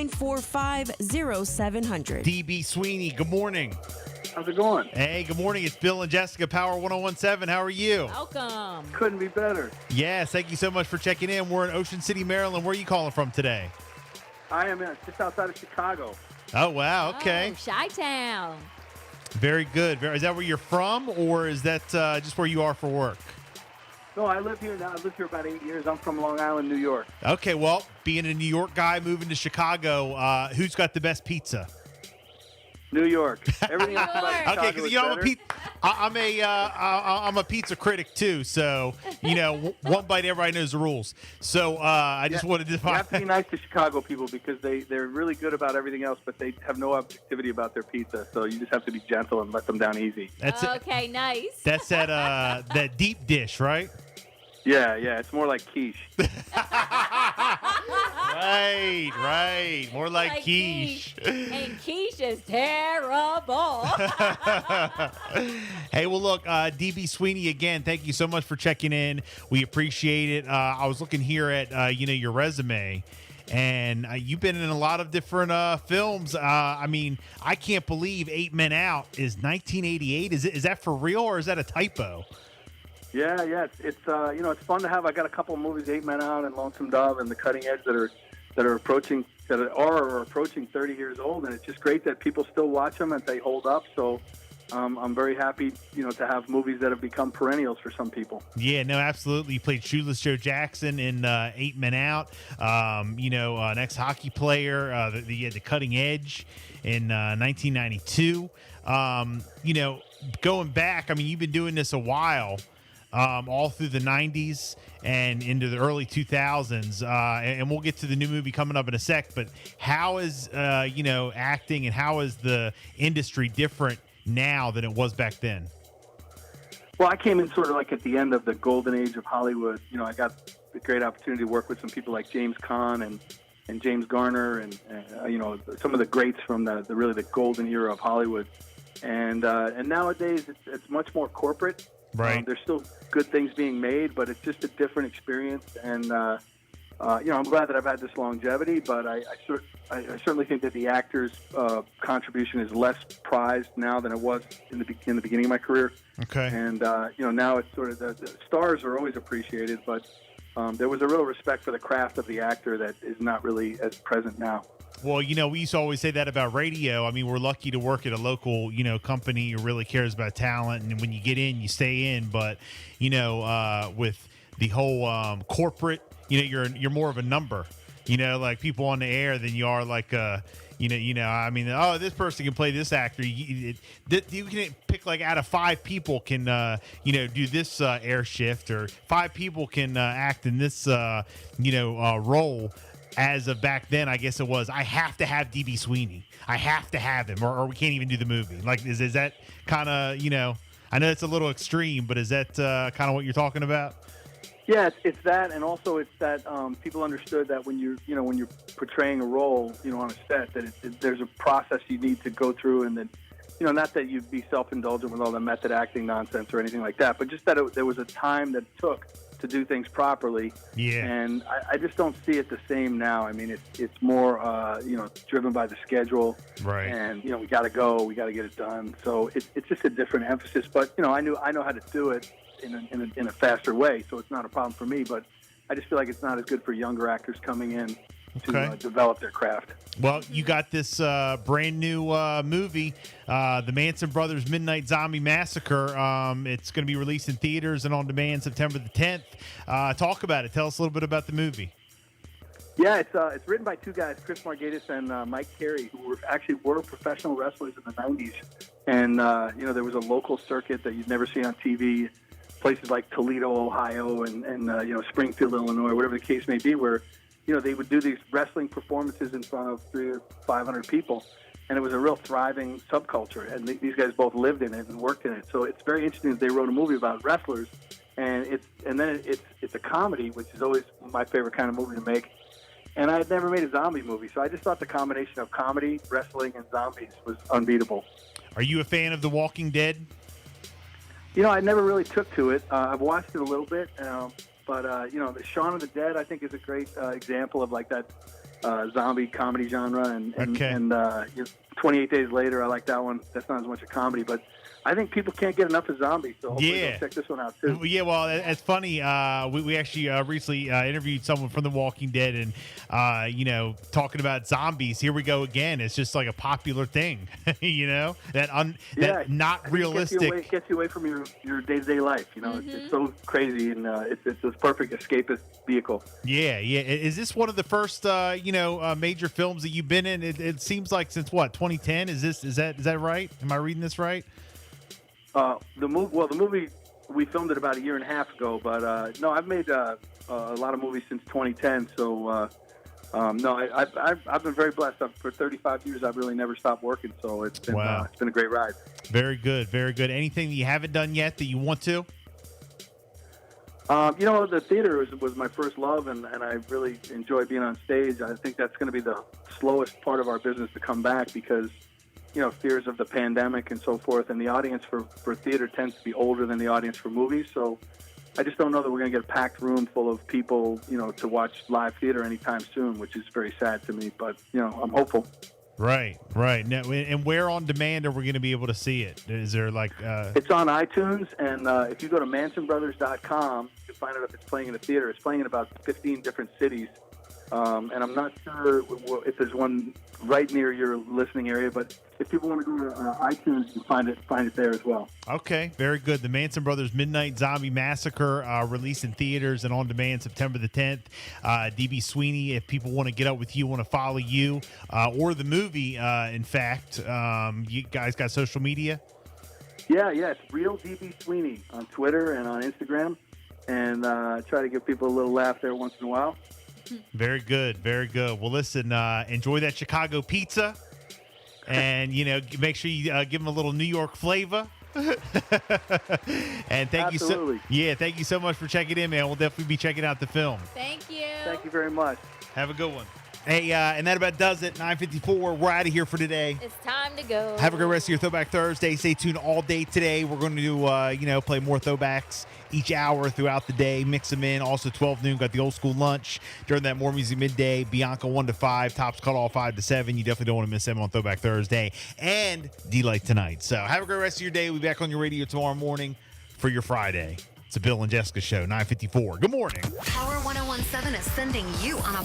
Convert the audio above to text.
945-0700. DB Sweeney, good morning. How's it going? Hey, good morning. It's Bill and Jessica, Power 1017. How are you? Welcome. Couldn't be better. Yes, thank you so much for checking in. We're in Ocean City, Maryland. Where are you calling from today? I am just outside of Chicago. Oh, wow. Okay. Oh, Chi-Town. Very good. Is that where you're from, or is that just where you are for work? No, I live here now. I lived here about 8 years. I'm from Long Island, New York. Okay, well, being a New York guy moving to Chicago, who's got the best pizza? New York. Everything else about Chicago Okay, because is you know better. I'm a pizza critic too, so one bite everybody knows the rules. So I just wanted to You have to be nice to Chicago people because they're really good about everything else, but they have no objectivity about their pizza. So you just have to be gentle and let them down easy. That's Okay, nice. That's that deep dish, right? Yeah, it's more like quiche. Right. More like quiche. And quiche is terrible. Hey, well, look, DB Sweeney, again, thank you so much for checking in. We appreciate it. I was looking here at, your resume, and you've been in a lot of different films. I can't believe 8 Men Out is 1988. Is that for real, or is that a typo? Yeah. It's fun to have. I got a couple of movies, 8 Men Out and Lonesome Dove, and The Cutting Edge that are approaching 30 years old, and it's just great that people still watch them and they hold up. So I'm very happy, to have movies that have become perennials for some people. Yeah, no, absolutely. You played Shoeless Joe Jackson in 8 Men Out. An ex-hockey player, the Cutting Edge in 1992. Going back, you've been doing this a while. All through the 90s and into the early 2000s. And we'll get to the new movie coming up in a sec. But how is, acting and how is the industry different now than it was back then? Well, I came in sort of like at the end of the golden age of Hollywood. I got the great opportunity to work with some people like James Caan and James Garner and some of the greats from the golden era of Hollywood. And nowadays it's much more corporate. Right. There's still good things being made, but it's just a different experience. And, I'm glad that I've had this longevity, but I certainly think that the actor's contribution is less prized now than it was in the beginning of my career. Okay. And, now it's sort of the stars are always appreciated, but there was a real respect for the craft of the actor that is not really as present now. Well, we used to always say that about radio. We're lucky to work at a local, company who really cares about talent. And when you get in, you stay in. But, with the whole corporate, you're more of a number, like people on the air than you are like, this person can play this actor. You can pick like out of 5 people can, do this air shift, or 5 people can act in this, role. As of back then, I guess it was, I have to have DB Sweeney. I have to have him, or we can't even do the movie. Like, is that kind of, I know it's a little extreme, but is that kind of what you're talking about? Yeah, it's that, and also it's that people understood that when you're portraying a role, on a set, that there's a process you need to go through, and then, not that you'd be self-indulgent with all the method acting nonsense or anything like that, but just that there was a time that it took to do things properly. Yeah. And I just don't see it the same now. It's more, driven by the schedule. Right. And, we got to go, we got to get it done. So it's just a different emphasis. But, I know how to do it in a faster way. So it's not a problem for me. But I just feel like it's not as good for younger actors coming in to develop their craft. Well, you got this brand new movie, the Manson Brothers Midnight Zombie Massacre. It's going to be released in theaters and on demand September the 10th. Talk about it. Tell us a little bit about the movie. Yeah, it's written by 2 guys, Chris Margaitis and Mike Carey, who were professional wrestlers in the 90s. And, there was a local circuit that you'd never see on TV, places like Toledo, Ohio, and Springfield, Illinois, whatever the case may be, where they would do these wrestling performances in front of 300 or 500 people, and it was a real thriving subculture. And these guys both lived in it and worked in it. So it's very interesting that they wrote a movie about wrestlers, and it's a comedy, which is always my favorite kind of movie to make. And I had never made a zombie movie, so I just thought the combination of comedy, wrestling, and zombies was unbeatable. Are you a fan of The Walking Dead? I never really took to it. I've watched it a little bit. But the Shaun of the Dead, I think, is a great example of like that zombie comedy genre, and Okay. 28 Days Later, I like that one. That's not as much a comedy, but I think people can't get enough of zombies, so hopefully Yeah. they'll check this one out too. Yeah, well, it's funny. We actually recently interviewed someone from The Walking Dead, and talking about zombies. Here we go again. It's just like a popular thing, that not I think realistic. Gets you away from your day-to-day life. It's so crazy, and it's this perfect escapist vehicle. Yeah. Is this one of the first major films that you've been in? It seems like since what, 2010? Is that right? Am I reading this right? The movie, we filmed it about a year and a half ago, but no, I've made a lot of movies since 2010. So no, I've been very blessed. For 35 years, I've really never stopped working. So it's been Wow. it's been a great ride. Very good, very good. Anything that you haven't done yet that you want to? The theater was my first love, and I really enjoy being on stage. I think that's going to be the slowest part of our business to come back because, fears of the pandemic and so forth. And the audience for theater tends to be older than the audience for movies. So I just don't know that we're going to get a packed room full of people, to watch live theater anytime soon, which is very sad to me. But, I'm hopeful. Right. Now, and where on demand are we going to be able to see it? Is there like... It's on iTunes, and if you go to mansonbrothers.com, you can find out if it's playing in a theater. It's playing in about 15 different cities. And I'm not sure if there's one right near your listening area, but if people want to go to iTunes, you can find it there as well. Okay, very good. The Manson Brothers Midnight Zombie Massacre, released in theaters and on demand September the 10th. DB Sweeney, if people want to get up with you, want to follow you, or the movie, in fact, you guys got social media? Yeah, it's Real DB Sweeney on Twitter and on Instagram, and try to give people a little laugh there once in a while. Very good, very good. Well, listen, enjoy that Chicago pizza, and make sure you give them a little New York flavor. And thank Absolutely. thank you so much for checking in, man. We'll definitely be checking out the film. Thank you. Thank you very much. Have a good one. Hey, and that about does it. 9:54. We're out of here for today. It's time to go. Have a great rest of your Throwback Thursday. Stay tuned all day today. We're going to do, play more throwbacks each hour throughout the day. Mix them in. Also, 12 noon, got the old school lunch. During that, more music midday. Bianca 1 to 5. Tops cut all 5 to 7. You definitely don't want to miss them on Throwback Thursday. And D-Light tonight. So have a great rest of your day. We'll be back on your radio tomorrow morning for your Friday. It's a Bill and Jessica show, 9:54. Good morning. Power 101.7 is sending you on a